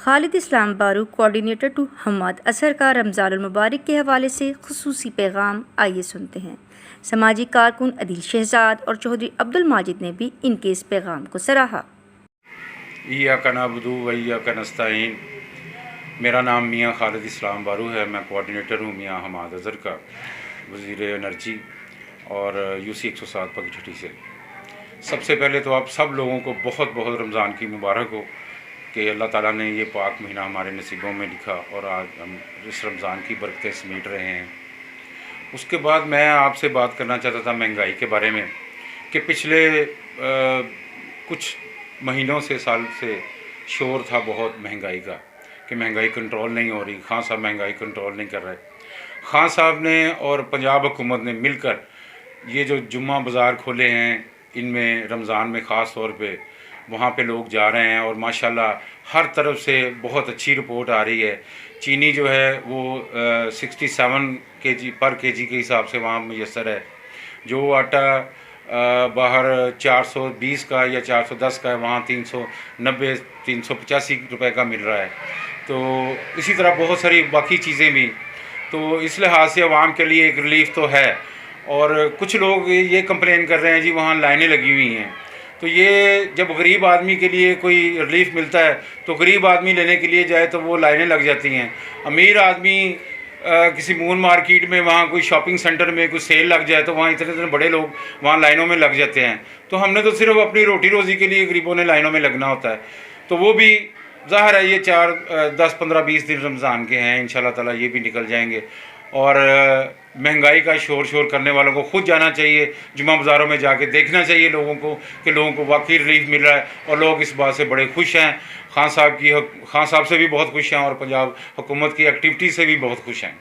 خالد اسلام بارو coordinator to Hammad Azhar کا رمضان المبارک کے حوالے سے خصوصی پیغام، آئیے سنتے ہیں۔ سماجی کارکن عدیل شہزاد اور چودھری عبد الماجد نے بھی ان کے اس پیغام کو سراہا۔ ایاک نعبد و ایاک نستعین۔ میرا نام میاں خالد اسلام بارو ہے، میں کوآرڈینیٹر ہوں میاں حماد اظہر کا، وزیر انرجی اور UC 107 پگچھٹی سے۔ سب سے پہلے تو آپ سب لوگوں کو بہت بہت رمضان کی مبارک ہو کہ اللہ تعالیٰ نے یہ پاک مہینہ ہمارے نصیبوں میں لکھا اور آج ہم اس رمضان کی برکتیں سمیٹ رہے ہیں۔ اس کے بعد میں آپ سے بات کرنا چاہتا تھا مہنگائی کے بارے میں کہ پچھلے کچھ مہینوں سے سال سے شور تھا بہت مہنگائی کا کہ مہنگائی کنٹرول نہیں ہو رہی، خان صاحب مہنگائی کنٹرول نہیں کر رہے۔ خان صاحب نے اور پنجاب حکومت نے مل کر یہ جو جمعہ بازار کھولے ہیں، ان میں رمضان میں خاص طور پہ وہاں پہ لوگ جا رہے ہیں اور ماشاءاللہ ہر طرف سے بہت اچھی رپورٹ آ رہی ہے۔ چینی جو ہے وہ 67 kg پر kg کے حساب سے وہاں میسر ہے، جو آٹا باہر 420 کا یا 410 کا ہے، وہاں 390 385 روپے کا مل رہا ہے۔ تو اسی طرح بہت ساری باقی چیزیں بھی، تو اس لحاظ سے عوام کے لیے ایک ریلیف تو ہے۔ اور کچھ لوگ یہ کمپلین کر رہے ہیں جی وہاں لائنیں لگی ہوئی ہیں، تو یہ جب غریب آدمی کے لیے کوئی ریلیف ملتا ہے تو غریب آدمی لینے کے لیے جائے تو وہ لائنیں لگ جاتی ہیں۔ امیر آدمی کسی مون مارکیٹ میں وہاں کوئی شاپنگ سینٹر میں کوئی سیل لگ جائے تو وہاں اتنے بڑے لوگ وہاں لائنوں میں لگ جاتے ہیں۔ تو ہم نے تو صرف اپنی روٹی روزی کے لیے غریبوں نے لائنوں میں لگنا ہوتا ہے، تو وہ بھی ظاہر ہے یہ 4 10 15 20 دن رمضان کے ہیں، انشاءاللہ تعالیٰ یہ بھی نکل جائیں گے۔ اور مہنگائی کا شور کرنے والوں کو خود جانا چاہیے، جمعہ بازاروں میں جا کے دیکھنا چاہیے لوگوں کو کہ لوگوں کو واقعی ریلیف مل رہا ہے، اور لوگ اس بات سے بڑے خوش ہیں۔ خان صاحب سے بھی بہت خوش ہیں اور پنجاب حکومت کی ایکٹیویٹی سے بھی بہت خوش ہیں۔